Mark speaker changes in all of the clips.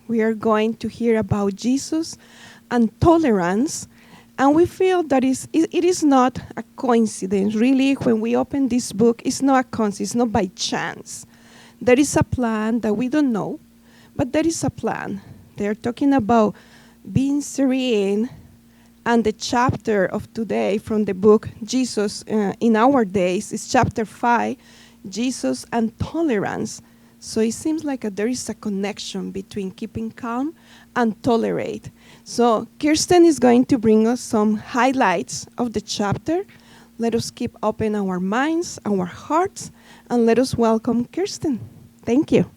Speaker 1: We are going to hear about Jesus and tolerance. And we feel that it is not a coincidence. Really, when we open this book, it's not a coincidence, it's not by chance. There is a plan that we don't know, but there is a plan. They're talking about being serene, and the chapter of today from the book Jesus in Our Days is chapter 5, Jesus and Tolerance. So it seems like there is a connection between keeping calm and tolerate. So Kirsten is going to bring us some highlights of the chapter. Let us keep open our minds, our hearts, and let us welcome Kirsten. Thank you.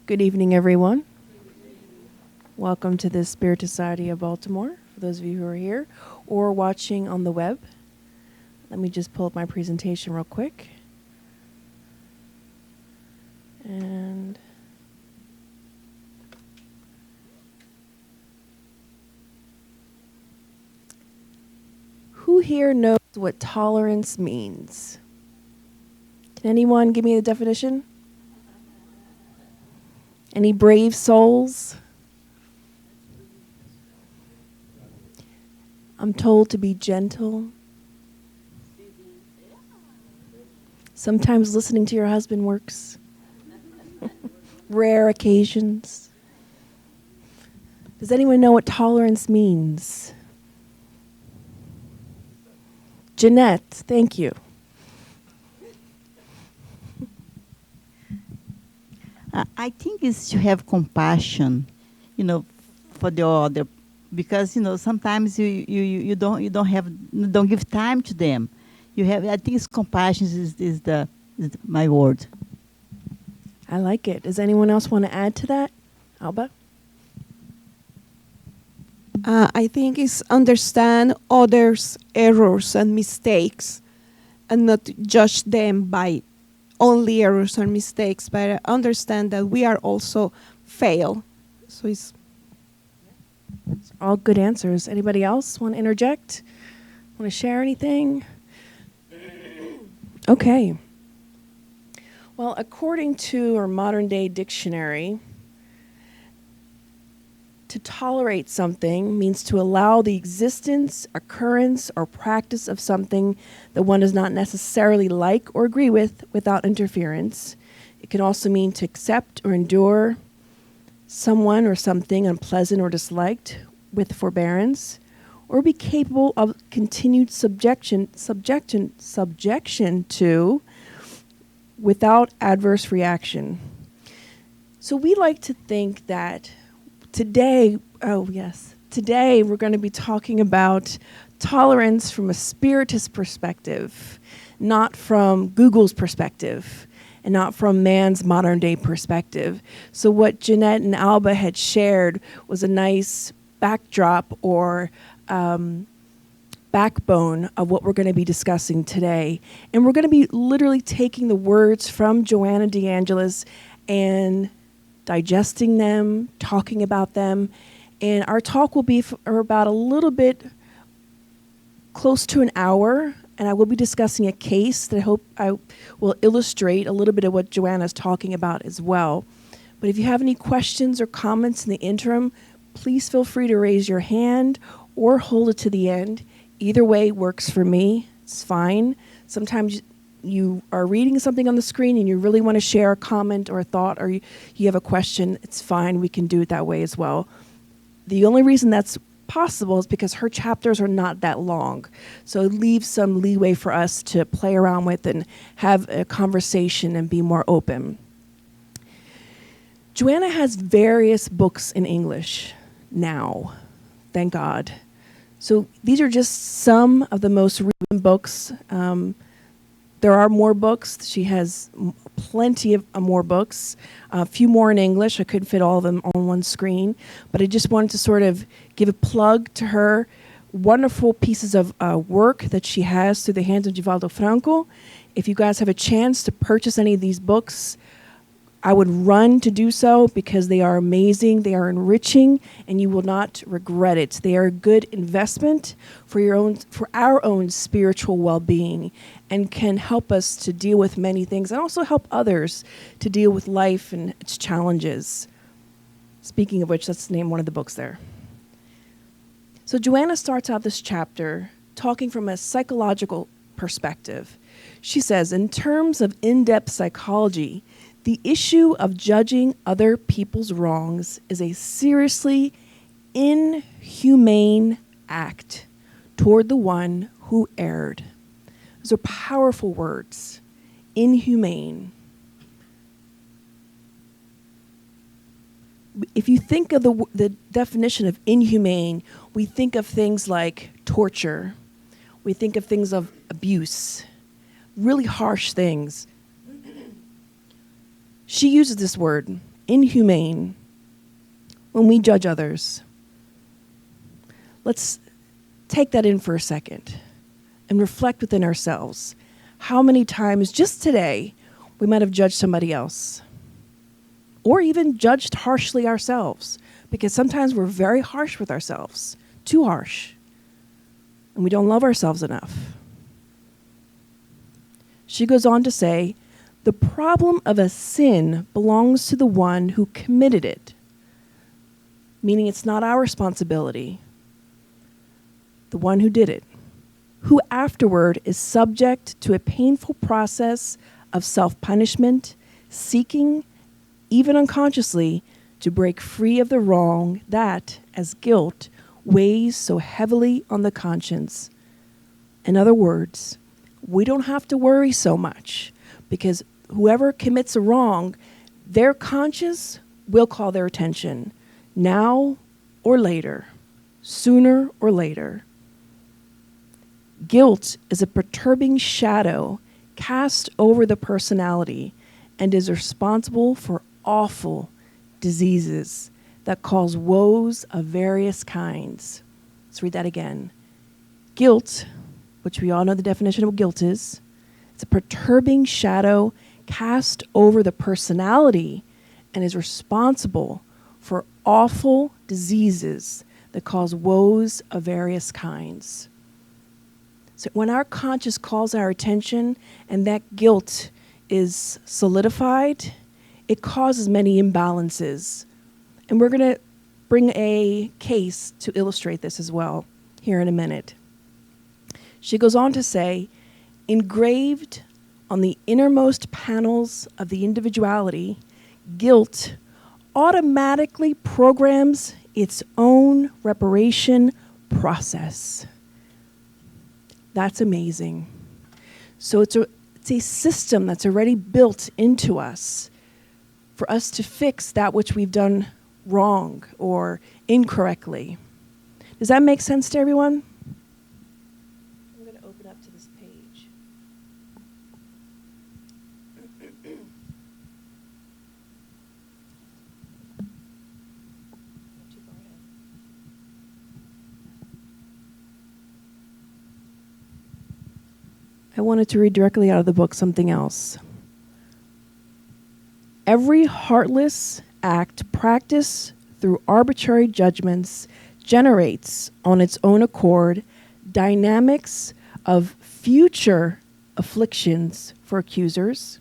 Speaker 2: Good evening, everyone. Welcome to the Spirit Society of Baltimore, for those of you who are here or watching on the web. Let me just pull up my presentation real quick. And who here knows what tolerance means? Can anyone give me the definition? Any brave souls? I'm told to be gentle. Sometimes listening to your husband works. Rare occasions. Does anyone know what tolerance means? Jeanette, thank you.
Speaker 3: I think it's to have compassion, for the other, because sometimes you don't give time to them. I think it's compassion is my word.
Speaker 2: I like it. Does anyone else want to add to that? Alba?
Speaker 1: I think it's understand others' errors and mistakes and not judge them by only errors and mistakes, but understand that we are also fail. So it's
Speaker 2: all good answers. Anybody else want to interject? Want to share anything? Okay. Well, according to our modern day dictionary, to tolerate something means to allow the existence, occurrence, or practice of something that one does not necessarily like or agree with without interference. It can also mean to accept or endure someone or something unpleasant or disliked with forbearance, or be capable of continued subjection to without adverse reaction. So we like to think that today we're going to be talking about tolerance from a spiritist perspective, not from Google's perspective, and not from man's modern day perspective. So what Jeanette and Alba had shared was a nice backdrop or backbone of what we're going to be discussing today. And we're going to be literally taking the words from Joanna de Angelis and digesting them, talking about them. And our talk will be for about a little bit close to an hour. And I will be discussing a case that I hope I will illustrate a little bit of what Joanna is talking about as well. But if you have any questions or comments in the interim, please feel free to raise your hand or hold it to the end. Either way works for me. It's fine. Sometimes you are reading something on the screen and you really want to share a comment or a thought, or you have a question, it's fine. We can do it that way as well. The only reason that's possible is because her chapters are not that long. So it leaves some leeway for us to play around with and have a conversation and be more open. Joanna has various books in English now, thank God. So these are just some of the most recent books. There are more books. She has plenty of more books, a few more in English. I couldn't fit all of them on one screen, but I just wanted to sort of give a plug to her wonderful pieces of work that she has through the hands of Divaldo Franco. If you guys have a chance to purchase any of these books, I would run to do so because they are amazing, they are enriching, and you will not regret it. They are a good investment for our own spiritual well-being, and can help us to deal with many things and also help others to deal with life and its challenges. Speaking of which, let's name one of the books there. So Joanna starts out this chapter talking from a psychological perspective. She says, in terms of in-depth psychology, the issue of judging other people's wrongs is a seriously inhumane act toward the one who erred. Those are powerful words. Inhumane. If you think of the definition of inhumane, we think of things like torture. We think of things of abuse, really harsh things. She uses this word, inhumane, when we judge others. Let's take that in for a second and reflect within ourselves. How many times just today we might have judged somebody else, or even judged harshly ourselves, because sometimes we're very harsh with ourselves, too harsh, and we don't love ourselves enough. She goes on to say, the problem of a sin belongs to the one who committed it, meaning it's not our responsibility, the one who did it, who afterward is subject to a painful process of self-punishment, seeking, even unconsciously, to break free of the wrong that, as guilt, weighs so heavily on the conscience. In other words, we don't have to worry so much, because whoever commits a wrong, their conscience will call their attention, now or later, sooner or later. Guilt is a perturbing shadow cast over the personality and is responsible for awful diseases that cause woes of various kinds. Let's read that again. Guilt, which we all know the definition of what guilt is, it's a perturbing shadow cast over the personality and is responsible for awful diseases that cause woes of various kinds. So when our conscience calls our attention and that guilt is solidified, it causes many imbalances. And we're going to bring a case to illustrate this as well here in a minute. She goes on to say, engraved on the innermost panels of the individuality, guilt automatically programs its own reparation process. That's amazing. So it's a system that's already built into us for us to fix that which we've done wrong or incorrectly. Does that make sense to everyone? I'm going to open up to this page. I wanted to read directly out of the book something else. Every heartless act practiced through arbitrary judgments generates on its own accord dynamics of future afflictions for accusers,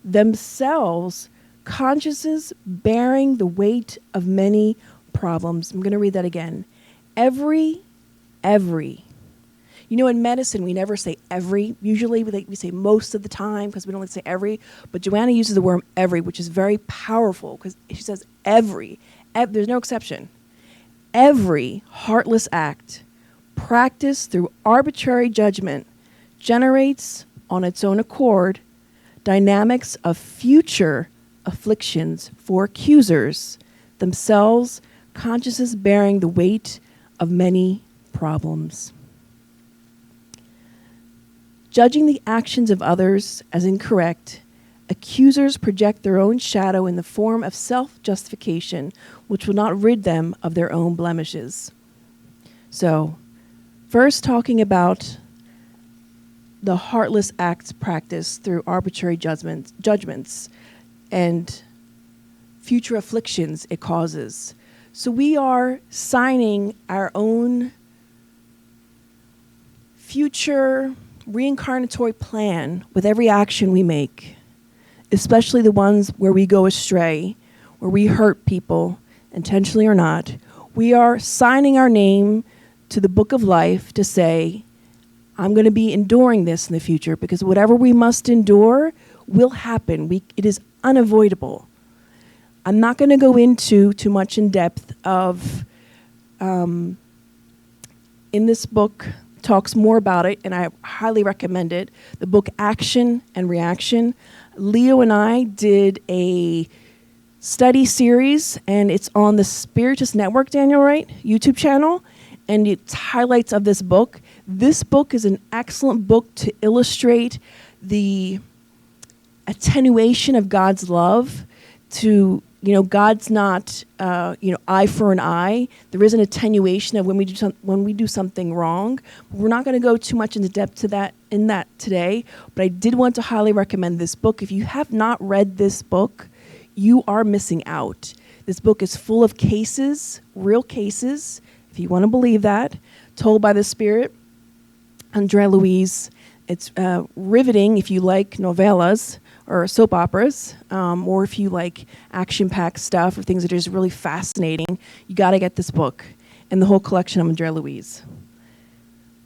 Speaker 2: themselves consciences bearing the weight of many problems. I'm going to read that again. Every. You know, in medicine, we never say every. Usually, we say most of the time because we don't like to say every. But Joanna uses the word every, which is very powerful because she says every. There's no exception. Every heartless act practiced through arbitrary judgment generates on its own accord dynamics of future afflictions for accusers, themselves consciences bearing the weight of many problems. Judging the actions of others as incorrect, accusers project their own shadow in the form of self-justification, which will not rid them of their own blemishes. So, first talking about the heartless acts practiced through arbitrary judgments and future afflictions it causes. So we are signing our own future reincarnatory plan with every action we make, especially the ones where we go astray, where we hurt people, intentionally or not. We are signing our name to the book of life to say, I'm going to be enduring this in the future, because whatever we must endure will happen. It is unavoidable. I'm not going to go into too much in depth of, in this book, talks more about it, and I highly recommend it. The book Action and Reaction. Leo and I did a study series, and it's on the Spiritist Network, Daniel, right? YouTube channel, and it's highlights of this book. This book is an excellent book to illustrate the attenuation of God's love. To, God's not, eye for an eye. There is an attenuation of when we do something wrong. We're not going to go too much into depth to that today, but I did want to highly recommend this book. If you have not read this book, you are missing out. This book is full of cases, real cases, if you want to believe that, told by the Spirit, Andrea Louise. It's riveting if you like novellas or soap operas, or if you like action-packed stuff or things that are just really fascinating. You got to get this book and the whole collection of Andrea Louise.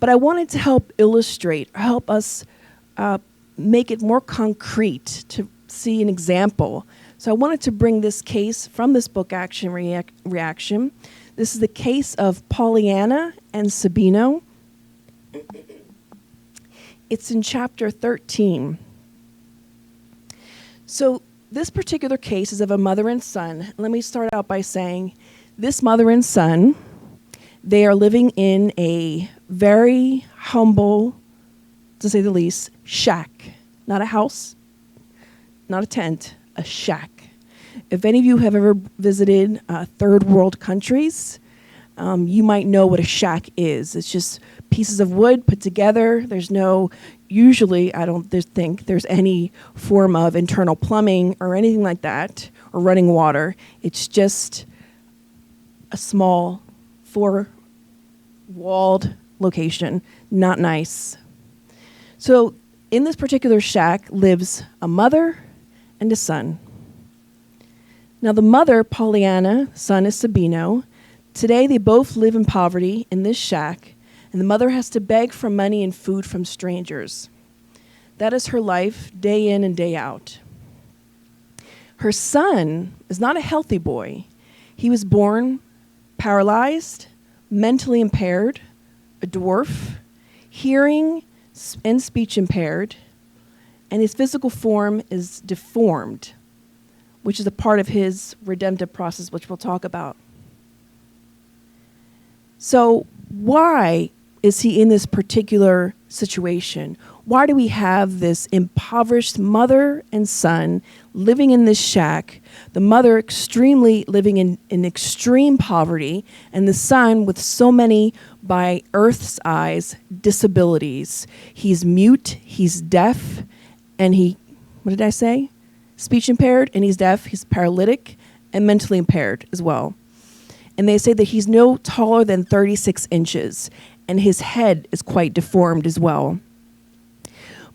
Speaker 2: But I wanted to help illustrate, help us make it more concrete to see an example. So I wanted to bring this case from this book, Action Reaction. This is the case of Pollyanna and Sabino. It's in chapter 13. So this particular case is of a mother and son. Let me start out by saying this mother and son, they are living in a very humble, to say the least, shack. Not a house, not a tent, a shack. If any of you have ever visited third world countries, you might know what a shack is. It's just pieces of wood put together. There's no, usually I don't think there's any form of internal plumbing or anything like that, or running water. It's just a small 4-walled location, not nice. So in this particular shack lives a mother and a son. Now the mother, Pollyanna, son is Sabino. Today they both live in poverty in this shack, and the mother has to beg for money and food from strangers. That is her life, day in and day out. Her son is not a healthy boy. He was born paralyzed, mentally impaired, a dwarf, hearing and speech impaired, and his physical form is deformed, which is a part of his redemptive process, which we'll talk about. So why is he in this particular situation? Why do we have this impoverished mother and son living in this shack, the mother extremely living in extreme poverty, and the son with so many, by Earth's eyes, disabilities? He's mute, he's deaf, and what did I say? Speech impaired, and he's deaf, he's paralytic, and mentally impaired as well. And they say that he's no taller than 36 inches, and his head is quite deformed as well.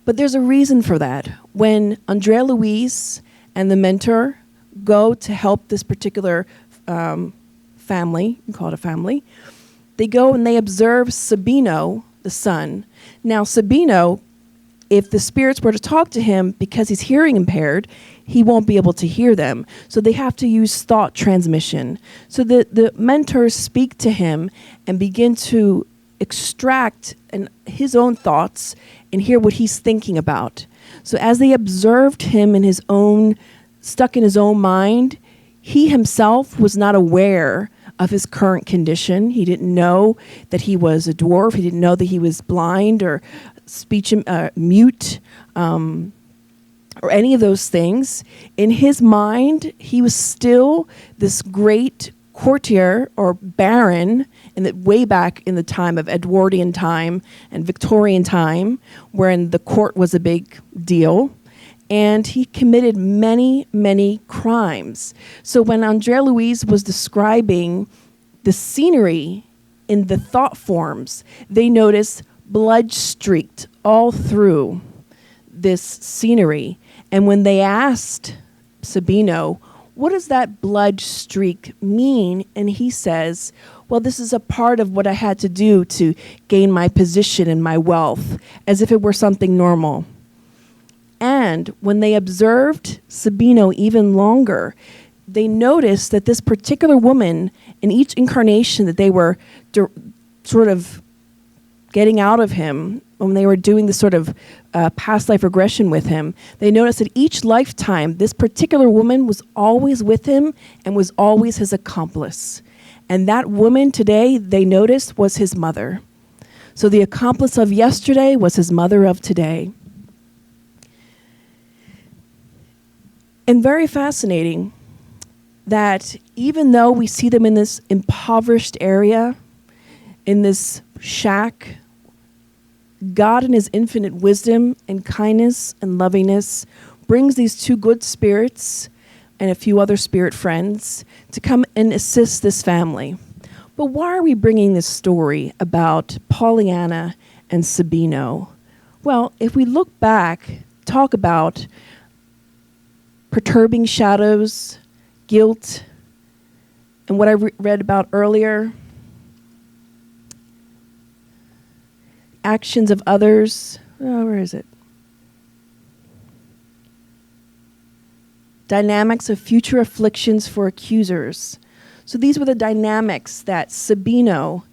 Speaker 2: But there's a reason for that. When Andrea Louise and the mentor go to help this particular family, you can call it a family, they go and they observe Sabino, the son. Now Sabino, if the spirits were to talk to him, because he's hearing impaired, he won't be able to hear them. So they have to use thought transmission. So the mentors speak to him and begin to extract his own thoughts and hear what he's thinking about. So as they observed him stuck in his own mind, he himself was not aware of his current condition. He didn't know that he was a dwarf. He didn't know that he was blind or speech mute, or any of those things. In his mind, he was still this great courtier or baron way back in the time of Edwardian time and Victorian time, wherein the court was a big deal. And he committed many, many crimes. So when Andrea Louise was describing the scenery in the thought forms, they noticed blood streaked all through this scenery. And when they asked Sabino, what does that blood streak mean? And he says, well, this is a part of what I had to do to gain my position and my wealth, as if it were something normal. And when they observed Sabino even longer, they noticed that this particular woman, in each incarnation that they were sort of getting out of him, when they were doing this sort of past life regression with him, they noticed that each lifetime, this particular woman was always with him and was always his accomplice. And that woman today, they noticed, was his mother. So the accomplice of yesterday was his mother of today. And very fascinating that even though we see them in this impoverished area, in this shack, God in his infinite wisdom and kindness and lovingness brings these two good spirits and a few other spirit friends to come and assist this family. But why are we bringing this story about Pollyanna and Sabino? Well, if we look back, talk about perturbing shadows, guilt, and what I read about earlier, actions of others. Oh, where is it? Dynamics of future afflictions for accusers. So these were the dynamics that Sabino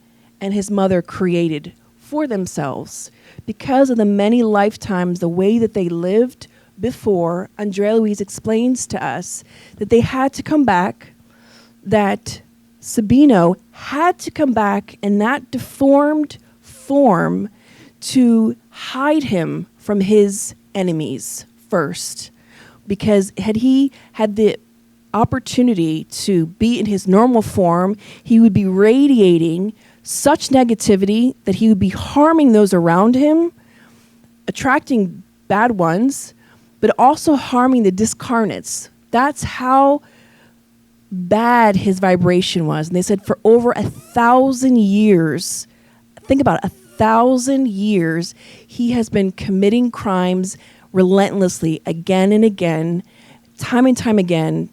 Speaker 2: and his mother created for themselves because of the many lifetimes, the way that they lived before. Andrea Louise explains to us that they had to come back, that Sabino had to come back in that deformed form to hide him from his enemies first. Because had he had the opportunity to be in his normal form, he would be radiating such negativity that he would be harming those around him, attracting bad ones, but also harming the discarnates. That's how bad his vibration was. And they said for over 1,000 years, think about it, 1,000 years, he has been committing crimes relentlessly again and again, time and time again,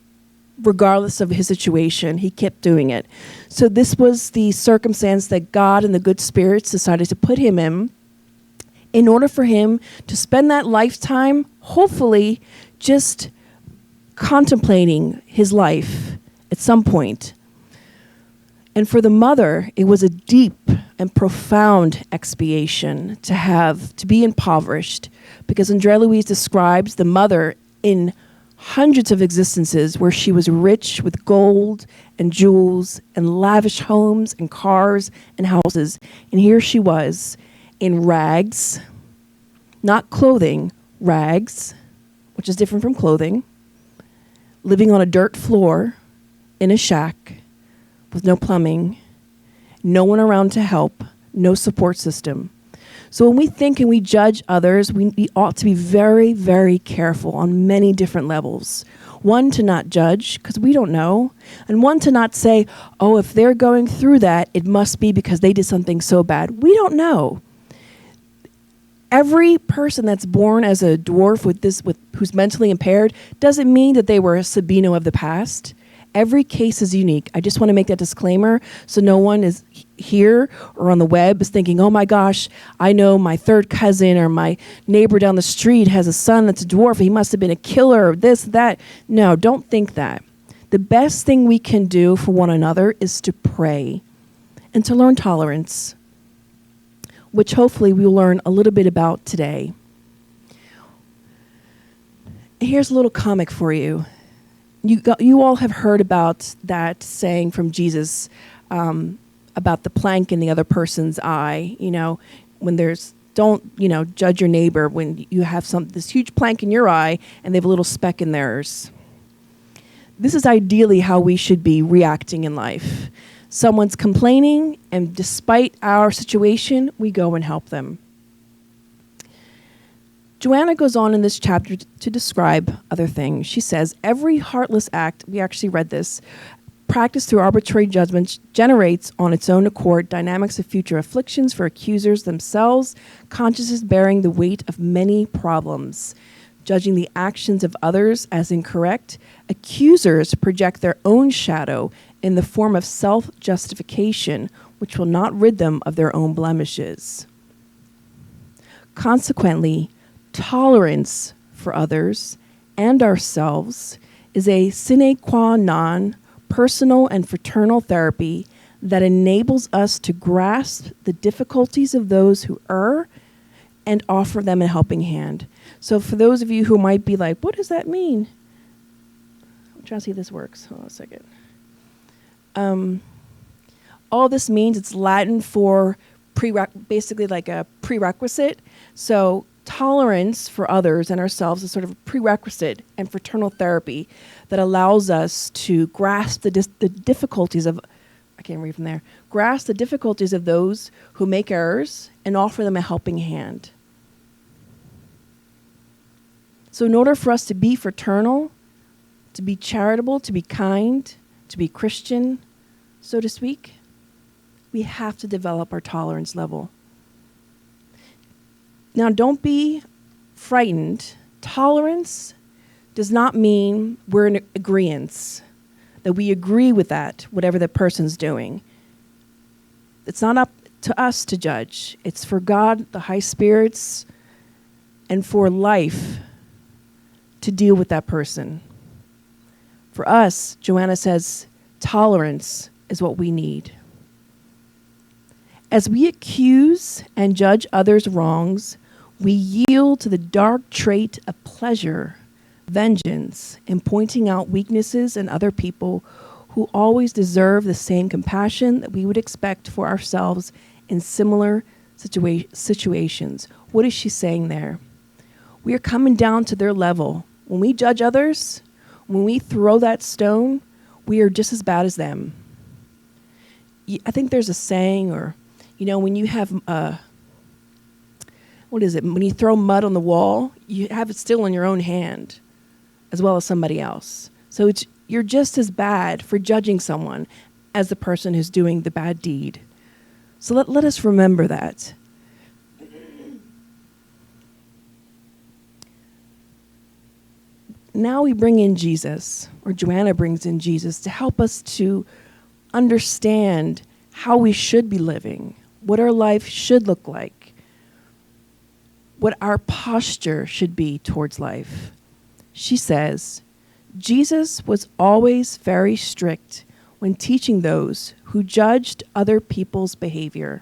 Speaker 2: regardless of his situation. He kept doing it. So this was the circumstance that God and the good spirits decided to put him in order for him to spend that lifetime, hopefully, just contemplating his life at some point. And for the mother, it was a deep and profound expiation to be impoverished, because Andrea Louise describes the mother in hundreds of existences where she was rich with gold and jewels and lavish homes and cars and houses. And here she was in rags, not clothing, rags, which is different from clothing, living on a dirt floor in a shack with no plumbing, no one around to help, no support system. So when we think and we judge others, we ought to be very, very careful on many different levels. One, to not judge, because we don't know. And one, to not say, oh, if they're going through that, it must be because they did something so bad. We don't know. Every person that's born as a dwarf who's mentally impaired doesn't mean that they were a Sabino of the past. Every case is unique. I just want to make that disclaimer so no one is here or on the web is thinking, oh my gosh, I know my third cousin or my neighbor down the street has a son that's a dwarf. He must have been a killer or this, that. No, don't think that. The best thing we can do for one another is to pray and to learn tolerance, which hopefully we'll learn a little bit about today. Here's a little comic for you. You all have heard about that saying from Jesus about the plank in the other person's eye. You know, when don't judge your neighbor when you have this huge plank in your eye and they have a little speck in theirs. this is ideally how we should be reacting in life. Someone's complaining, and despite our situation, we go and help them. Joanna goes on in this chapter to describe other things. She says, every heartless act, we actually read this, practiced through arbitrary judgments generates on its own accord dynamics of future afflictions for accusers themselves, consciences bearing the weight of many problems. Judging the actions of others as incorrect, accusers project their own shadow in the form of self-justification, which will not rid them of their own blemishes. Consequently, tolerance for others and ourselves is a sine qua non personal and fraternal therapy that enables us to grasp the difficulties of those who err and offer them a helping hand. So for those of you who might be like, what does that mean? I'm trying to see if this works. Hold on a second. All this means, it's Latin for basically like a prerequisite. So tolerance for others and ourselves is sort of a prerequisite and fraternal therapy that allows us to grasp the difficulties of, I can't read from there, grasp the difficulties of those who make errors and offer them a helping hand. So in order for us to be fraternal, to be charitable, to be kind, to be Christian, so to speak, we have to develop our tolerance level. Now, don't be frightened. Tolerance does not mean we're in agreeance, that we agree with that, whatever the person's doing. It's not up to us to judge. It's for God, the high spirits, and for life to deal with that person. For us, Joanna says, tolerance is what we need. As we accuse and judge others' wrongs, we yield to the dark trait of pleasure, vengeance, in pointing out weaknesses in other people who always deserve the same compassion that we would expect for ourselves in similar situations. What is she saying there? We are coming down to their level. When we judge others, when we throw that stone, we are just as bad as them. I think there's a saying, or, when you have, when you throw mud on the wall, you have it still in your own hand, as well as somebody else. So you're just as bad for judging someone as the person who's doing the bad deed. So let us remember that. Now we bring in Jesus, or Joanna brings in Jesus, to help us to understand how we should be living, what our life should look like, what our posture should be towards life. She says, Jesus was always very strict when teaching those who judged other people's behavior.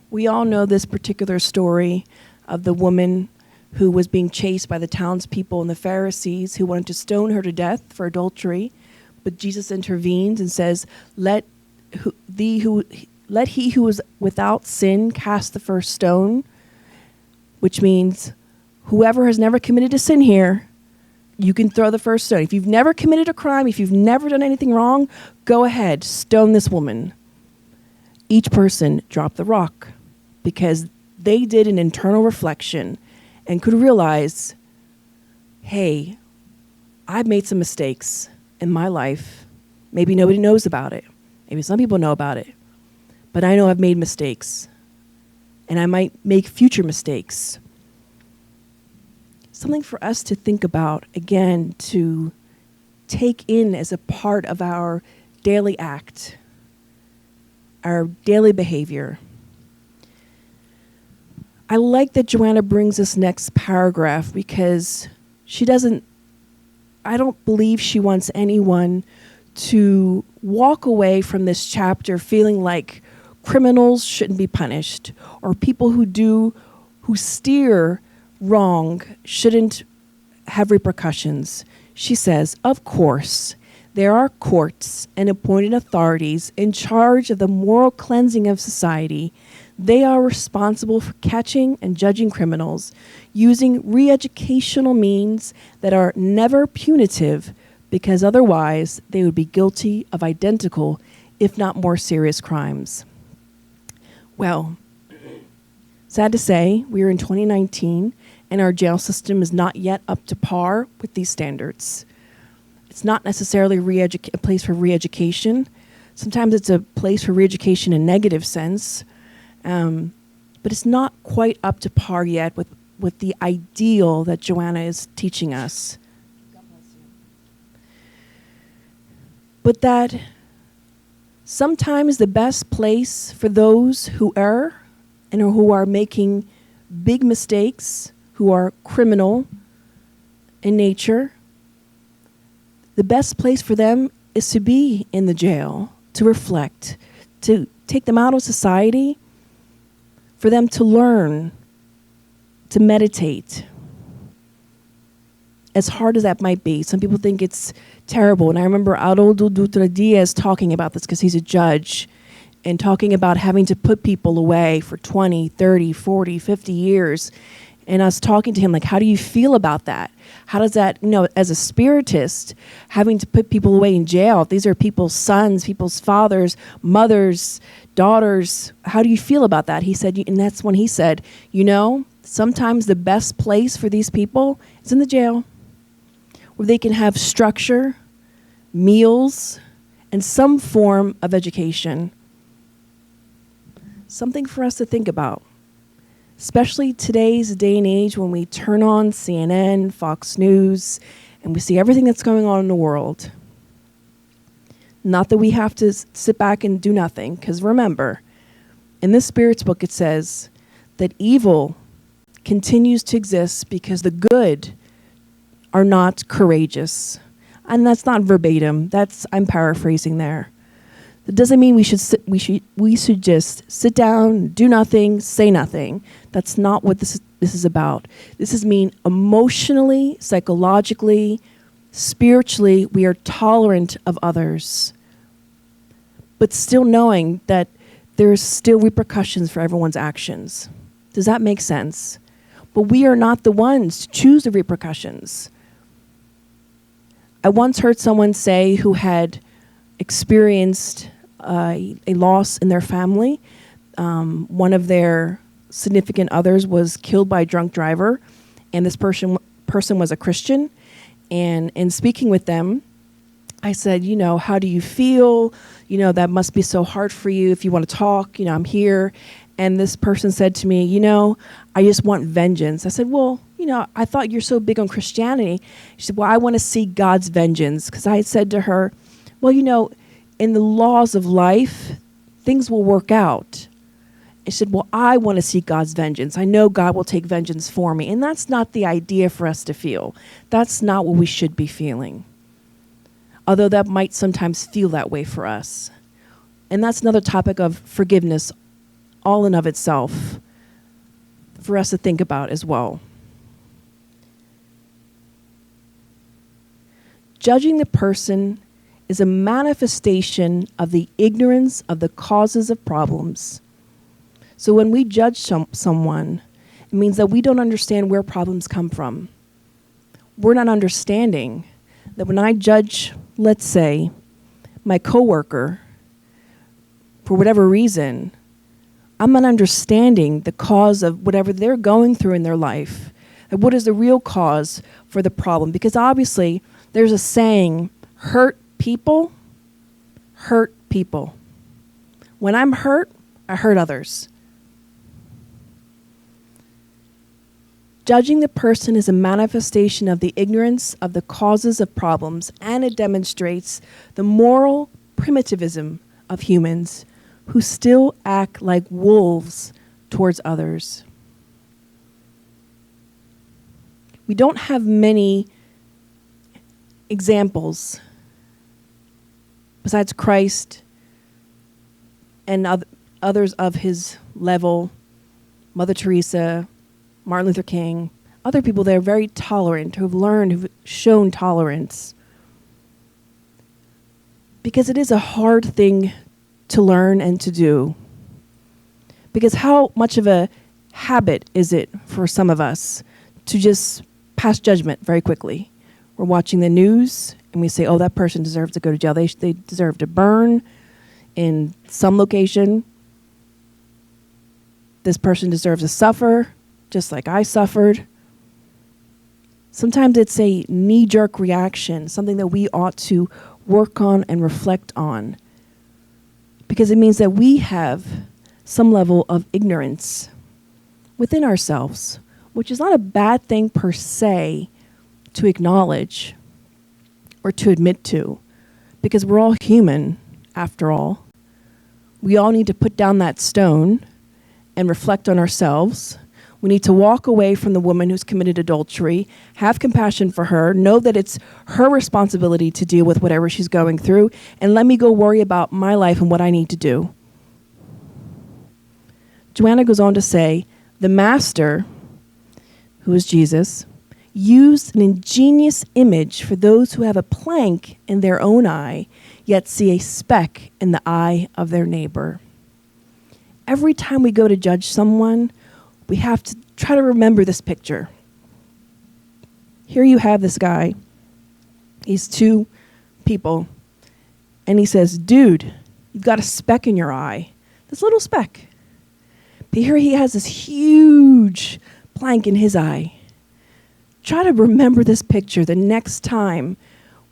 Speaker 2: We all know this particular story of the woman who was being chased by the townspeople and the Pharisees who wanted to stone her to death for adultery. But Jesus intervenes and says, let he who is without sin cast the first stone, which means whoever has never committed a sin here, you can throw the first stone. If you've never committed a crime, if you've never done anything wrong, go ahead, stone this woman. Each person dropped the rock because they did an internal reflection and could realize, hey, I've made some mistakes in my life. Maybe nobody knows about it. Maybe some people know about it. But I know I've made mistakes. And I might make future mistakes. Something for us to think about, again, to take in as a part of our daily act, our daily behavior. I like that Joanna brings this next paragraph because I don't believe she wants anyone to walk away from this chapter feeling like criminals shouldn't be punished or people who steer wrong shouldn't have repercussions. She says, of course, there are courts and appointed authorities in charge of the moral cleansing of society. They are responsible for catching and judging criminals using re-educational means that are never punitive because otherwise they would be guilty of identical, if not more serious crimes. Well, sad to say, we are in 2019, and our jail system is not yet up to par with these standards. It's not necessarily a place for re-education. Sometimes it's a place for re-education in a negative sense, but it's not quite up to par yet with the ideal that Joanna is teaching us. But that sometimes the best place for those who err and who are making big mistakes, who are criminal in nature, the best place for them is to be in the jail, to reflect, to take them out of society, for them to learn, to meditate. As hard as that might be, some people think it's terrible. And I remember Haroldo Dutra Diaz talking about this because he's a judge and talking about having to put people away for 20, 30, 40, 50 years. And I was talking to him, like, how do you feel about that? How does that, as a spiritist, having to put people away in jail, these are people's sons, people's fathers, mothers, daughters, how do you feel about that? He said, and that's when he said, sometimes the best place for these people is in the jail, where they can have structure, meals, and some form of education. Something for us to think about. Especially today's day and age when we turn on CNN, Fox News, and we see everything that's going on in the world. Not that we have to sit back and do nothing, because remember, in this Spirit's book it says that evil continues to exist because the good are not courageous. And that's not verbatim. I'm paraphrasing there. That doesn't mean we should just sit down, do nothing, say nothing. That's not what this is about. This is mean emotionally, psychologically, spiritually, we are tolerant of others, but still knowing that there's still repercussions for everyone's actions. Does that make sense? But we are not the ones to choose the repercussions. I once heard someone say who had experienced a loss in their family. One of their significant others was killed by a drunk driver, and this person was a Christian. And in speaking with them, I said, how do you feel? That must be so hard for you. If you want to talk, I'm here. And this person said to me, I just want vengeance. I said, well, I thought you're so big on Christianity. She said, well, I want to see God's vengeance. Because I had said to her, well, in the laws of life, things will work out. I said, well, I want to see God's vengeance. I know God will take vengeance for me. And that's not the idea for us to feel. That's not what we should be feeling. Although that might sometimes feel that way for us. And that's another topic of forgiveness all in of itself for us to think about as well. Judging the person is a manifestation of the ignorance of the causes of problems. So when we judge someone, it means that we don't understand where problems come from. We're not understanding that when I judge, let's say, my coworker, for whatever reason, I'm not understanding the cause of whatever they're going through in their life. And what is the real cause for the problem? Because obviously, there's a saying, hurt people. When I'm hurt, I hurt others. Judging the person is a manifestation of the ignorance of the causes of problems, and it demonstrates the moral primitivism of humans who still act like wolves towards others. We don't have many examples besides Christ and others of his level, Mother Teresa, Martin Luther King, other people that are very tolerant, who have learned, who've shown tolerance. Because it is a hard thing to learn and to do. Because how much of a habit is it for some of us to just pass judgment very quickly? We're watching the news and we say, oh, that person deserves to go to jail. They deserve to burn in some location. This person deserves to suffer, just like I suffered. Sometimes it's a knee-jerk reaction, something that we ought to work on and reflect on, because it means that we have some level of ignorance within ourselves, which is not a bad thing per se to acknowledge or to admit to, because we're all human, after all. We all need to put down that stone and reflect on ourselves. We need to walk away from the woman who's committed adultery, have compassion for her, know that it's her responsibility to deal with whatever she's going through, and let me go worry about my life and what I need to do. Joanna goes on to say, the master, who is Jesus, used an ingenious image for those who have a plank in their own eye, yet see a speck in the eye of their neighbor. Every time we go to judge someone, we have to try to remember this picture. Here you have this guy. He's two people. And he says, dude, you've got a speck in your eye. This little speck. But here he has this huge plank in his eye. Try to remember this picture the next time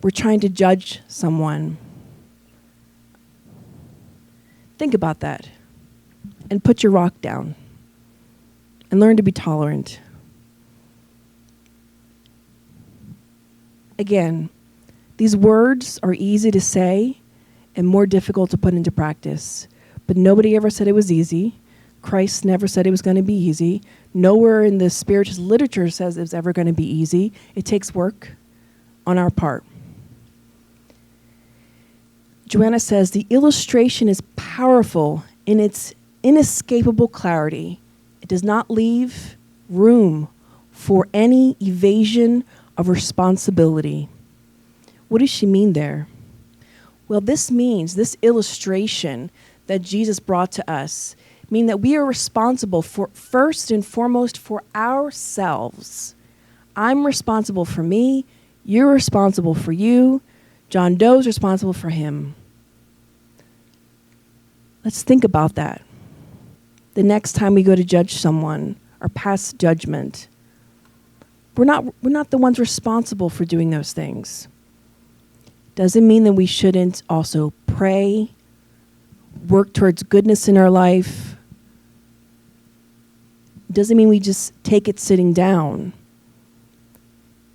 Speaker 2: we're trying to judge someone. Think about that. And put your rock down. And learn to be tolerant. Again, these words are easy to say and more difficult to put into practice. But nobody ever said it was easy. Christ never said it was going to be easy. Nowhere in the spiritual literature says it's ever going to be easy. It takes work on our part. Joanna says, the illustration is powerful in its inescapable clarity. It does not leave room for any evasion of responsibility. What does she mean there? Well, this means, this illustration that Jesus brought to us, mean that we are responsible for, first and foremost, for ourselves. I'm responsible for me. You're responsible for you. John Doe's responsible for him. Let's think about that. The next time we go to judge someone or pass judgment, we're not the ones responsible for doing those things. Doesn't mean that we shouldn't also pray, work towards goodness in our life. Doesn't mean we just take it sitting down.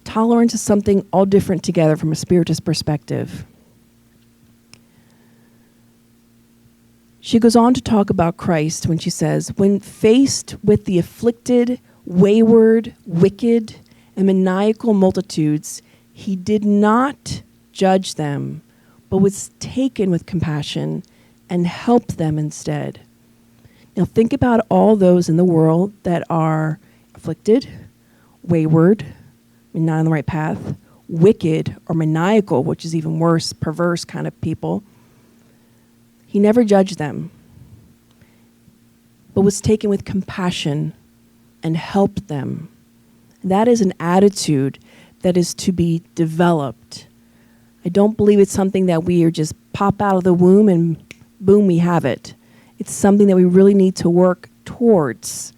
Speaker 2: Tolerance is something all different together from a spiritist perspective. She goes on to talk about Christ when she says, when faced with the afflicted, wayward, wicked, and maniacal multitudes, he did not judge them, but was taken with compassion and helped them instead. Now think about all those in the world that are afflicted, wayward, not on the right path, wicked or maniacal, which is even worse, perverse kind of people. He never judged them, but was taken with compassion and helped them. That is an attitude that is to be developed. I don't believe it's something that we are just pop out of the womb and boom, we have it. It's something that we really need to work towards.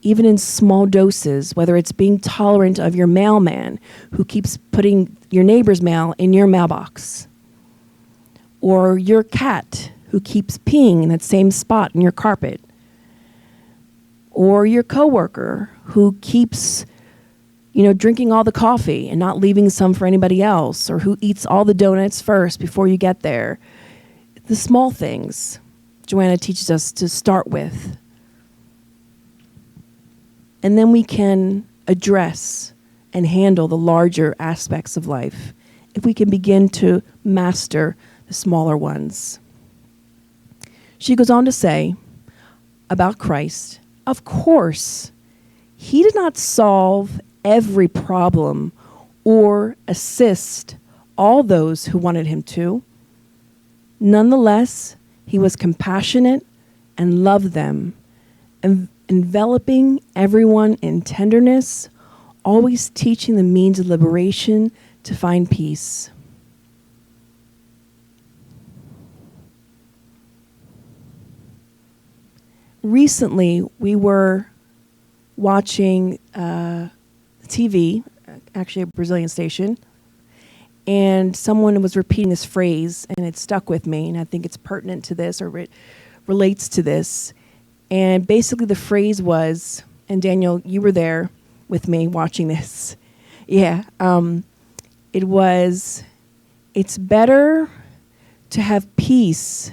Speaker 2: Even in small doses, whether it's being tolerant of your mailman who keeps putting your neighbor's mail in your mailbox, or your cat who keeps peeing in that same spot in your carpet, or your coworker who keeps, drinking all the coffee and not leaving some for anybody else, or who eats all the donuts first before you get there. The small things Joanna teaches us to start with. And then we can address and handle the larger aspects of life if we can begin to master the smaller ones. She goes on to say about Christ, of course, he did not solve every problem or assist all those who wanted him to. Nonetheless, he was compassionate and loved them, enveloping everyone in tenderness, always teaching the means of liberation to find peace. Recently, we were watching TV, actually a Brazilian station, and someone was repeating this phrase, and it stuck with me, and I think it's pertinent to this, or it relates to this. And basically the phrase was, and Daniel, you were there with me watching this. Yeah. It was, it's better to have peace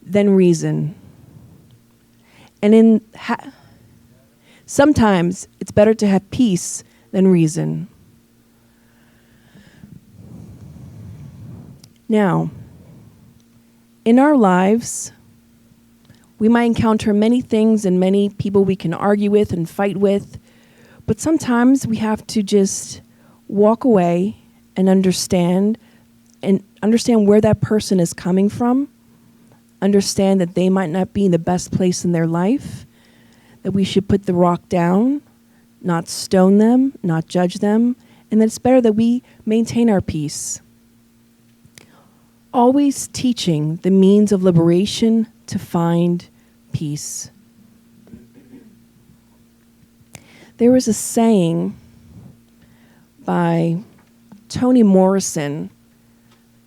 Speaker 2: than reason. And sometimes it's better to have peace than reason. Now, in our lives, we might encounter many things and many people we can argue with and fight with, but sometimes we have to just walk away and understand where that person is coming from, understand that they might not be in the best place in their life, that we should put the rock down, not stone them, not judge them, and that it's better that we maintain our peace. Always teaching the means of liberation to find peace. There was a saying by Toni Morrison,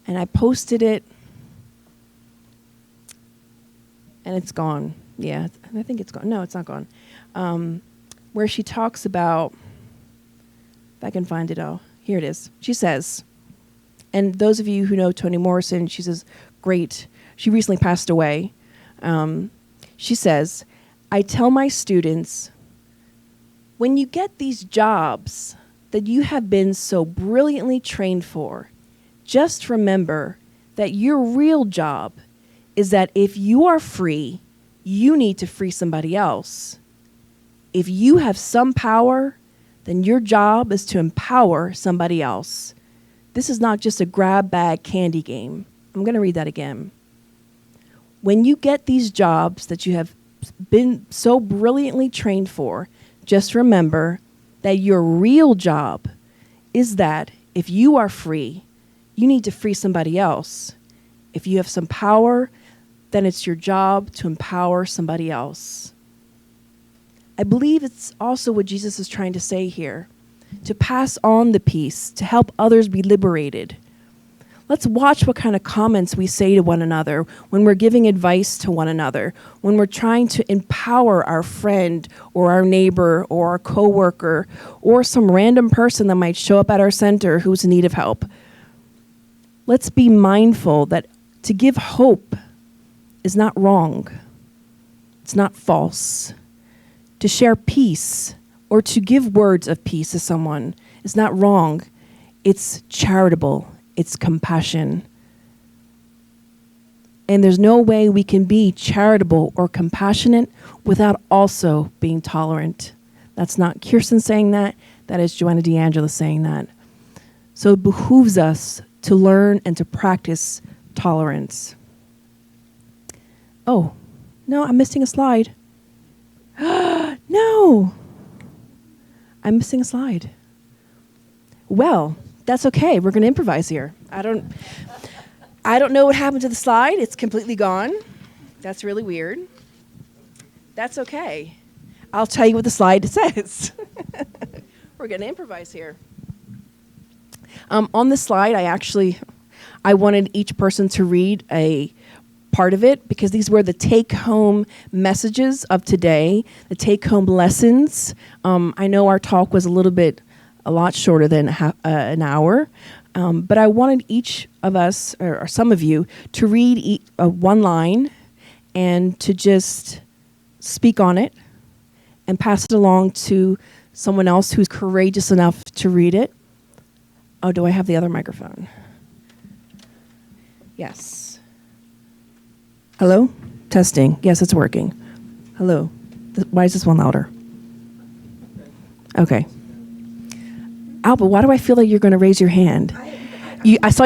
Speaker 2: and I posted it, and it's gone. Yeah, I think it's gone. No, it's not gone. Where she talks about, if I can find it, here it is. She says, and those of you who know Toni Morrison, she's this great, she recently passed away. She says, I tell my students, when you get these jobs that you have been so brilliantly trained for, just remember that your real job is that if you are free, you need to free somebody else. If you have some power, then your job is to empower somebody else. This is not just a grab bag candy game. I'm going to read that again. When you get these jobs that you have been so brilliantly trained for, just remember that your real job is that if you are free, you need to free somebody else. If you have some power, then it's your job to empower somebody else. I believe it's also what Jesus is trying to say here, to pass on the peace, to help others be liberated. Let's watch what kind of comments we say to one another when we're giving advice to one another, when we're trying to empower our friend or our neighbor or our coworker or some random person that might show up at our center who's in need of help. Let's be mindful that to give hope is not wrong. It's not false. To share peace or to give words of peace to someone is not wrong. It's charitable. It's compassion. And there's no way we can be charitable or compassionate without also being tolerant. That's not Kirsten saying that. That is Joanna de Angelis saying that. So it behooves us to learn and to practice tolerance. Oh, no, I'm missing a slide. No, I'm missing a slide. Well, that's okay. We're going to improvise here. I don't know what happened to the slide. It's completely gone. That's really weird. That's okay. I'll tell you what the slide says. We're going to improvise here. On the slide, I wanted each person to read a part of it because these were the take-home messages of today, the take-home lessons. I know our talk was a lot shorter than an hour, but I wanted each of us, or some of you, to read one line and to just speak on it and pass it along to someone else who's courageous enough to read it. Oh, do I have the other microphone? Yes. Hello? Testing. Yes, it's working. Hello. Why is this one louder? Okay. Alba, why do I feel like you're going to raise your hand? I saw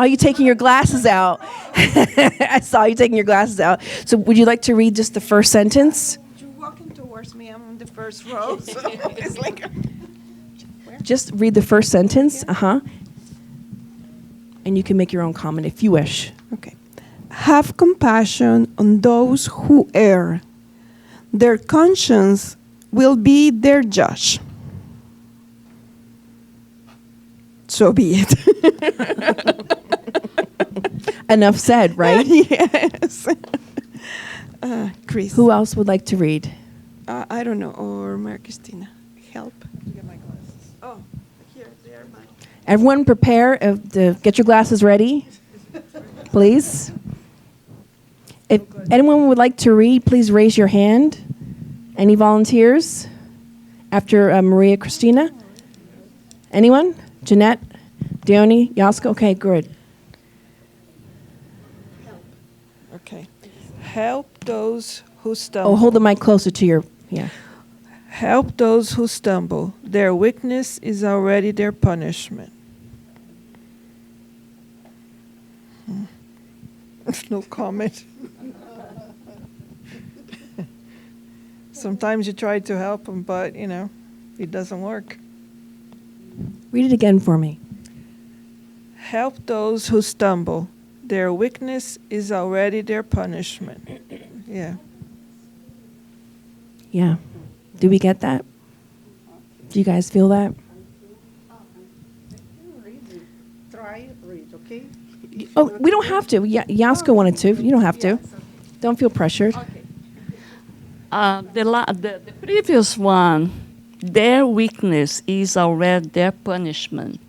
Speaker 2: you taking your glasses out. I saw you taking your glasses out. So would you like to read just the first sentence?
Speaker 1: You're walking towards me. I'm on the first row. So it's like,
Speaker 2: Just read the first sentence. And you can make your own comment if you wish.
Speaker 1: Okay. Have compassion on those who err. Their conscience will be their judge. So be it.
Speaker 2: Enough said, right?
Speaker 1: Yes. Chris.
Speaker 2: Who else would like to read?
Speaker 1: I don't know. Or Maria Cristina. Help. Get my glasses. Oh, here, they are mine.
Speaker 2: Everyone prepare to get your glasses ready, please. If anyone would like to read, please raise your hand. Any volunteers? After Maria Cristina? Anyone? Jeanette? Diony? Yasko? Okay, good.
Speaker 4: Okay. Help those who stumble.
Speaker 2: Oh, hold the mic closer to your, yeah.
Speaker 4: Help those who stumble. Their weakness is already their punishment. No comment. Sometimes you try to help them, but, it doesn't work.
Speaker 2: Read it again for me.
Speaker 4: Help those who stumble. Their weakness is already their punishment. Yeah.
Speaker 2: Yeah. Do we get that? Do you guys feel that?
Speaker 5: Try read, okay?
Speaker 2: Oh, we don't have to. Yasko wanted to. You don't have to. Don't feel pressured.
Speaker 6: The previous one, their weakness is already their punishment.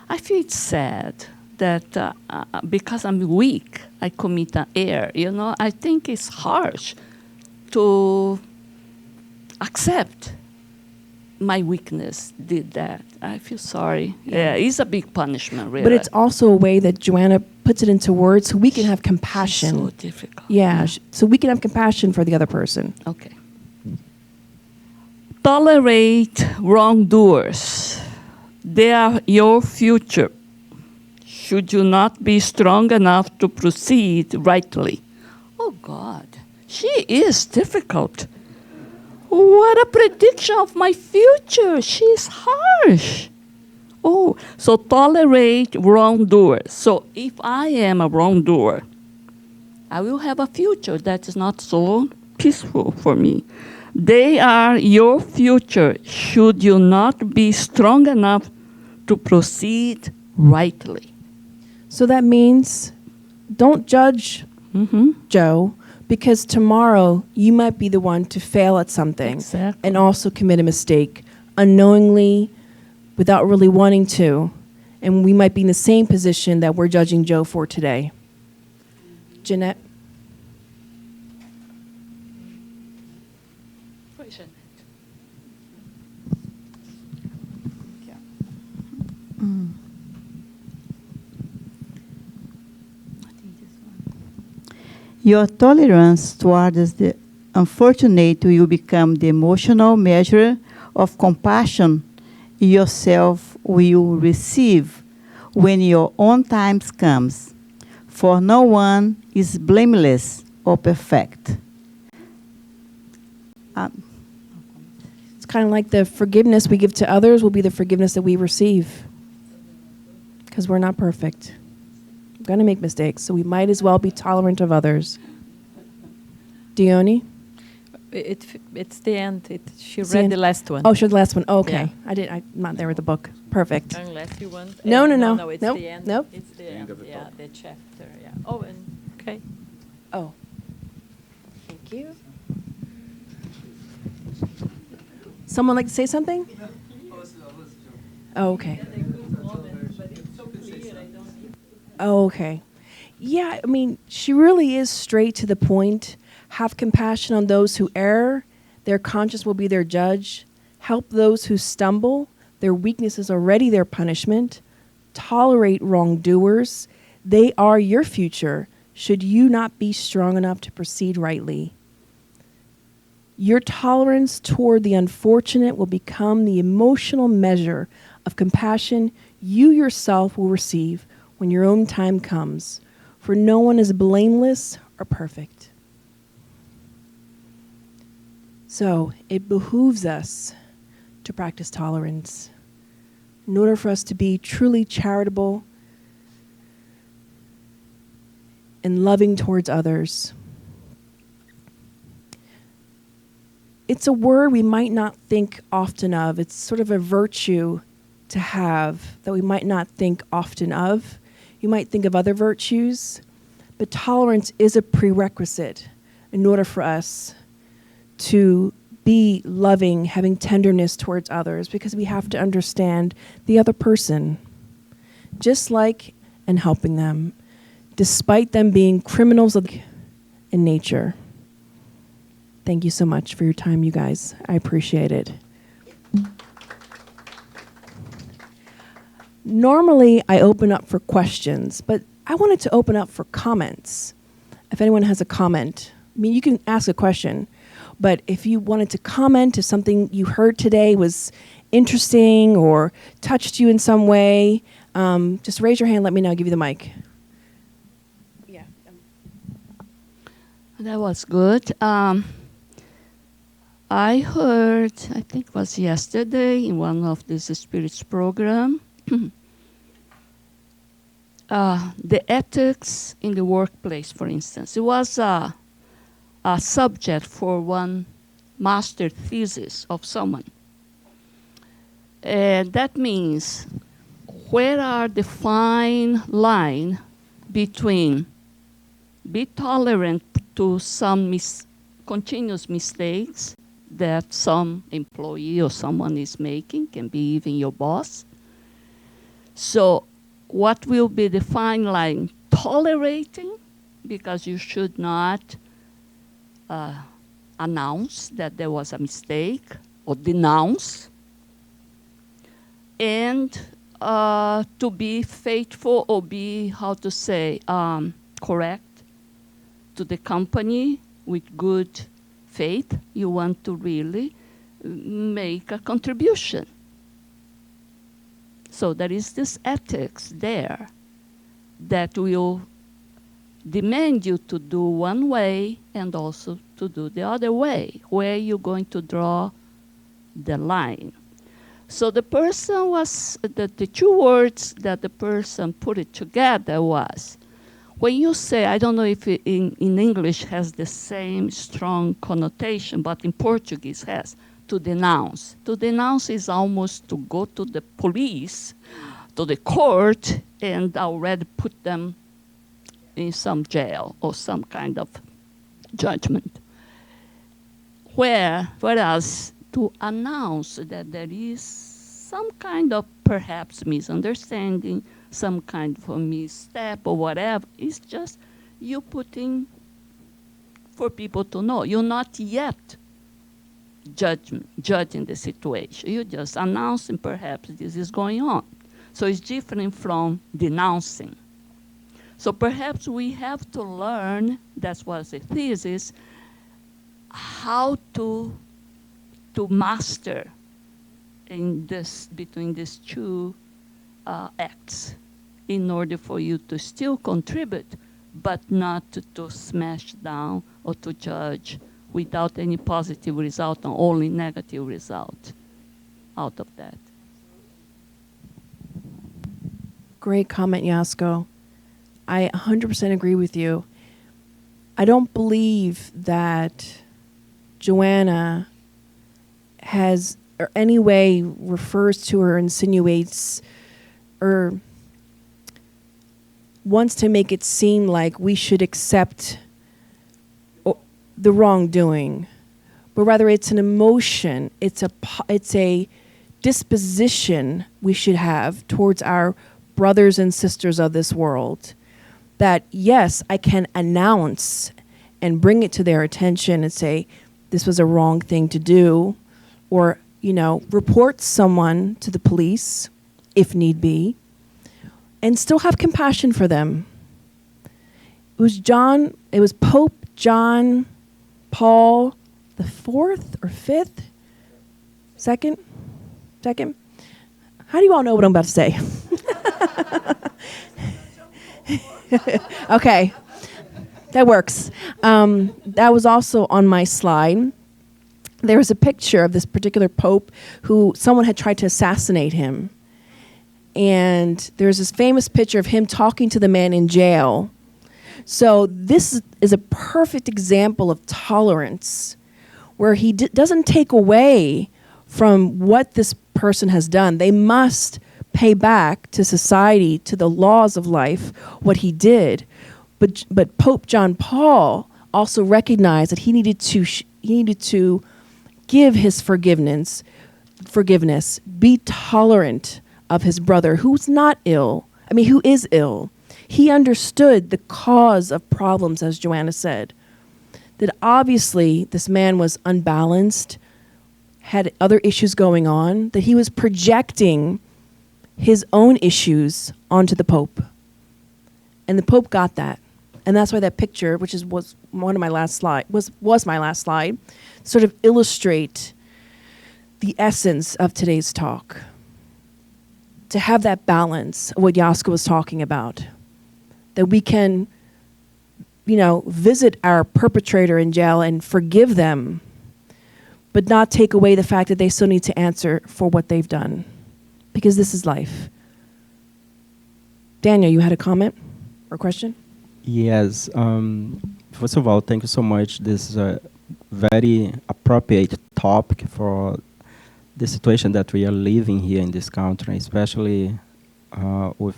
Speaker 6: I feel it's sad that because I'm weak, I commit an error. I think it's harsh to accept my weakness did that. I feel sorry. Yeah, it's a big punishment, really.
Speaker 2: But it's also a way that Joanna puts it into words so we can have compassion.
Speaker 6: So difficult.
Speaker 2: Yeah, so we can have compassion for the other person.
Speaker 6: Okay. Tolerate wrongdoers. They are your future. Should you not be strong enough to proceed rightly? Oh, God, she is difficult. What a prediction of my future. She's harsh. Oh, so tolerate wrongdoers. So if I am a wrongdoer, I will have a future that is not so peaceful for me. They are your future. Should you not be strong enough to proceed rightly?
Speaker 2: So that means don't judge Joe, because tomorrow you might be the one to fail at something and also commit a mistake unknowingly, without really wanting to. And we might be in the same position that we're judging Joe for today. Jeanette?
Speaker 3: Your tolerance towards the unfortunate will become the emotional measure of compassion yourself will receive when your own time comes. For no one is blameless or perfect.
Speaker 2: It's kind of like the forgiveness we give to others will be the forgiveness that we receive. Because we're not perfect. We're going to make mistakes, so we might as well be tolerant of others. Diony?
Speaker 5: It's the end. She
Speaker 2: It's the
Speaker 5: read
Speaker 2: end.
Speaker 5: the last one.
Speaker 2: Oh, sure, the last one. Okay.
Speaker 5: Yeah.
Speaker 2: I'm not there with the book. Perfect.
Speaker 5: Unless you want.
Speaker 2: No,
Speaker 5: No, it's
Speaker 2: Nope.
Speaker 5: the end.
Speaker 2: Nope.
Speaker 5: It's the end. Yeah, the chapter. Yeah. Oh, and okay.
Speaker 2: Oh. Thank you. Someone like to say something? Oh, okay. Oh, okay. Yeah, I mean, she really is straight to the point. Have compassion on those who err. Their conscience will be their judge. Help those who stumble. Their weakness is already their punishment. Tolerate wrongdoers. They are your future, should you not be strong enough to proceed rightly. Your tolerance toward the unfortunate will become the emotional measure of compassion you yourself will receive when your own time comes, for no one is blameless or perfect. So it behooves us to practice tolerance. in order for us to be truly charitable and loving towards others. It's a word we might not think often of. It's sort of a virtue to have that we might not think often of. You might think of other virtues, but tolerance is a prerequisite in order for us to be loving, having tenderness towards others, because we have to understand the other person, just like, and helping them, despite them being criminals in nature. Thank you so much for your time, you guys. I appreciate it. Normally, I open up for questions, but I wanted to open up for comments. If anyone has a comment, I mean, you can ask a question, but if you wanted to comment, if something you heard today was interesting or touched you in some way, just raise your hand, let me know, I'll give you the mic. Yeah.
Speaker 6: That was good. I heard, I think it was yesterday in one of these spirits program, the ethics in the workplace, for instance. It was a subject for one master thesis of someone. That means, where are the fine line between be tolerant to some continuous mistakes that some employee or someone is making, can be even your boss. So what will be the fine line? Tolerating, because you should not announce that there was a mistake or denounce, and to be faithful or be, correct to the company with good faith. You want to really make a contribution. So there is this ethics there that will demand you to do one way and also to do the other way, where you're going to draw the line. So the person was, the two words that the person put it together was, when you say, I don't know if it in English has the same strong connotation, but in Portuguese has, to denounce. To denounce is almost to go to the police, to the court, and already put them in some jail or some kind of judgment. Whereas to announce that there is some kind of perhaps misunderstanding, some kind of a misstep or whatever, it's just you putting for people to know. You're not yet judging the situation. You just announcing perhaps this is going on. So it's different from denouncing. So perhaps we have to learn, that was a thesis, how to master in this, between these two acts, in order for you to still contribute, but not to smash down or to judge without any positive result or only negative result out of that.
Speaker 2: Great comment, Yasko. I 100% agree with you. I don't believe that Joanna has, or any way refers to or insinuates or wants to make it seem like we should accept the wrongdoing, but rather it's an emotion, it's a disposition we should have towards our brothers and sisters of this world. That yes, I can announce and bring it to their attention and say, this was a wrong thing to do, or, report someone to the police if need be, and still have compassion for them. It was Pope John Paul the fourth or fifth? Second? How do you all know what I'm about to say? Okay, that works. That was also on my slide. There was a picture of this particular pope who someone had tried to assassinate him. And there's this famous picture of him talking to the man in jail. So this is a perfect example of tolerance, where he doesn't take away from what this person has done. They must pay back to society, to the laws of life, what he did. But Pope John Paul also recognized that he needed to give his forgiveness, be tolerant of his brother who's not ill. I mean, who is ill. He understood the cause of problems, as Joanna said. That obviously this man was unbalanced, had other issues going on, that he was projecting his own issues onto the Pope. And the Pope got that. And that's why that picture, which was one of my last slide, was my last slide, sort of illustrate the essence of today's talk. To have that balance, what Jasko was talking about. That we can, visit our perpetrator in jail and forgive them, but not take away the fact that they still need to answer for what they've done. Because this is life. Daniel, you had a comment or question?
Speaker 7: Yes. First of all, thank you so much. This is a very appropriate topic for the situation that we are living here in this country, especially with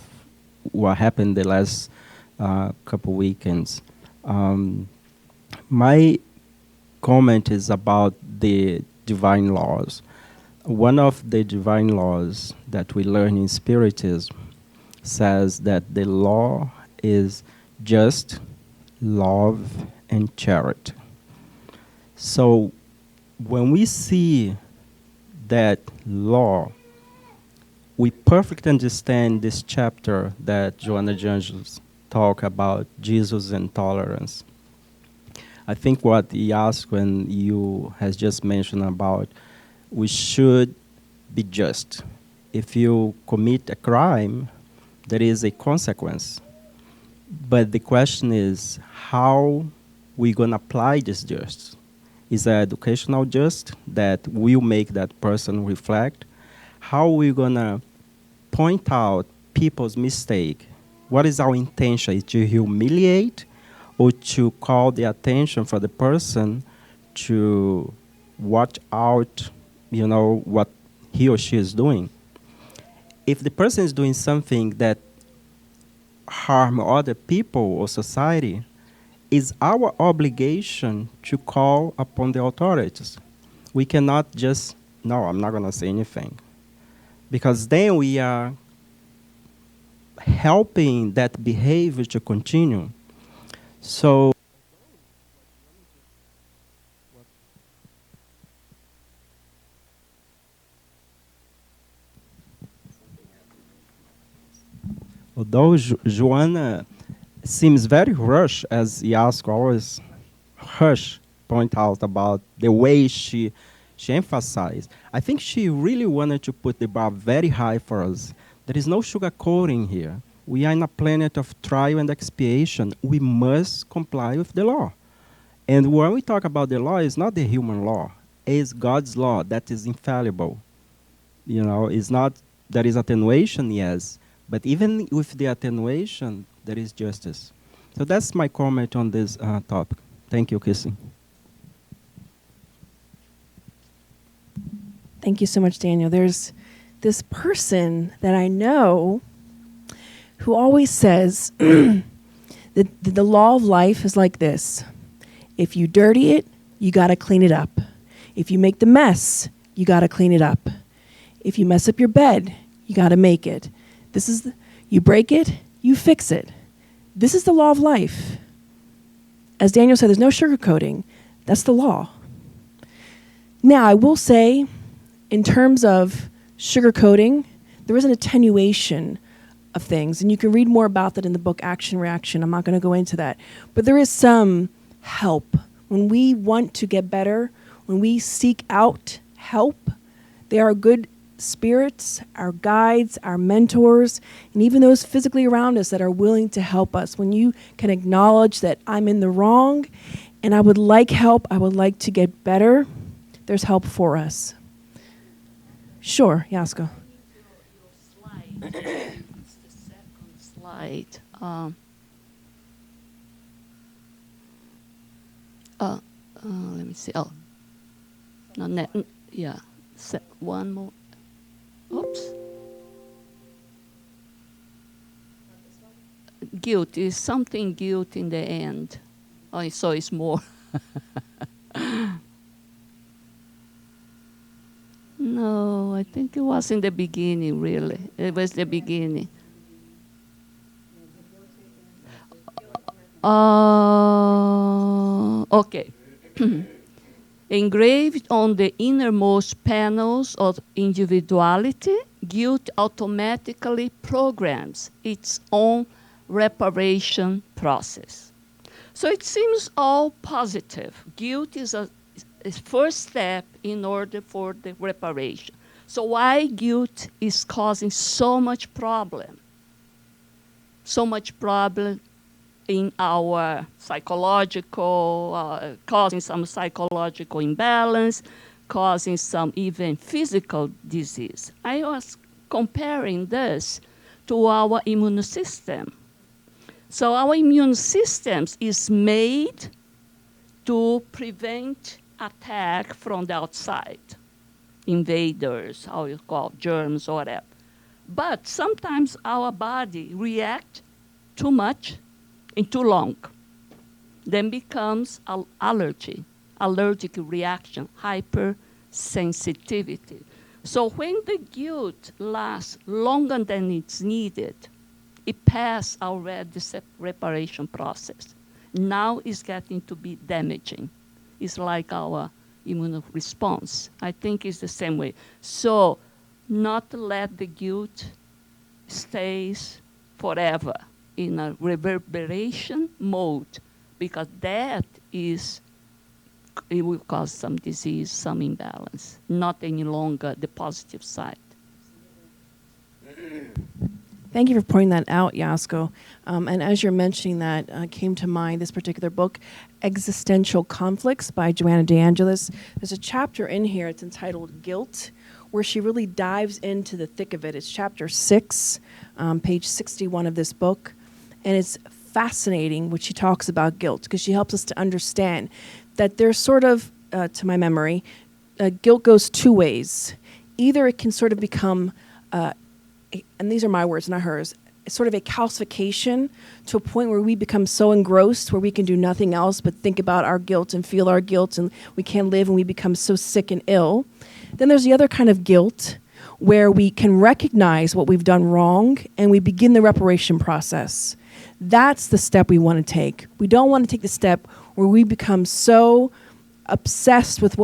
Speaker 7: what happened the last couple weekends. My comment is about the divine laws. One of the divine laws that we learn in Spiritism says that the law is just, love, and charity. So when we see that law, we perfectly understand this chapter that Joanna de Angelis talk about Jesus and tolerance. I think what he asked when you has just mentioned about we should be just. If you commit a crime, there is a consequence. But the question is how we going to apply this justice. Is an educational justice that will make that person reflect? How are we going to point out people's mistake? What is our intention? Is to humiliate or to call the attention for the person to watch out, what he or she is doing? If the person is doing something that harm other people or society, is our obligation to call upon the authorities. We cannot just, no, I'm not going to say anything. Because then we are helping that behavior to continue. So, although Joanna seems very rushed, as Jasko always point out about the way she emphasized. I think she really wanted to put the bar very high for us. There is no sugarcoating here. We are in a planet of trial and expiation. We must comply with the law. And when we talk about the law, it's not the human law. It's God's law that is infallible. It's not, there is attenuation, yes. But even with the attenuation, there is justice. So that's my comment on this topic. Thank you, Kirsten.
Speaker 2: Thank you so much, Daniel. There's this person that I know who always says that the law of life is like this. If you dirty it, you got to clean it up. If you make the mess, you got to clean it up. If you mess up your bed, you got to make it. You break it, you fix it. This is the law of life. As Daniel said, there's no sugarcoating. That's the law. Now, I will say, in terms of sugarcoating, there is an attenuation of things, and you can read more about that in the book Action Reaction. I'm not going to go into that. But there is some help. When we want to get better, when we seek out help, there are good spirits, our guides, our mentors, and even those physically around us that are willing to help us. When you can acknowledge that I'm in the wrong and I would like help, I would like to get better, there's help for us. Sure, Jasko.
Speaker 6: It's the second slide. Let me see. Oh, no, yeah. One more. Oops. Guilt is something guilt in the end. Oh, so it's more. No, I think it was in the beginning, really. It was the beginning. Okay. Engraved on the innermost panels of individuality, guilt automatically programs its own reparation process. So it seems all positive. Guilt is a first step in order for the reparation. So why guilt is causing so much problem? So much problem in our psychological, causing some psychological imbalance, causing some even physical disease. I was comparing this to our immune system. So our immune system is made to prevent attack from the outside, invaders, how you call germs or whatever. But sometimes our body reacts too much and too long. Then becomes allergic reaction, hypersensitivity. So when the guilt lasts longer than it's needed, it passed already the reparation process. Now it's getting to be damaging. It's like our immune response. I think it's the same way. So not let the guilt stays forever in a reverberation mode, because that is, it will cause some disease, some imbalance, not any longer the positive side.
Speaker 2: Thank you for pointing that out, Yasko. And as you're mentioning that, came to mind this particular book, Existential Conflicts by Joanna de Angelis. There's a chapter in here, it's entitled Guilt, where she really dives into the thick of it. It's chapter 6, page 61 of this book. And it's fascinating what she talks about guilt, because she helps us to understand that there's sort of, to my memory, guilt goes two ways. Either it can sort of become, and these are my words, not hers, it's sort of a calcification to a point where we become so engrossed where we can do nothing else but think about our guilt and feel our guilt, and we can't live and we become so sick and ill. Then there's the other kind of guilt where we can recognize what we've done wrong and we begin the reparation process. That's the step we want to take. We don't want to take the step where we become so obsessed with what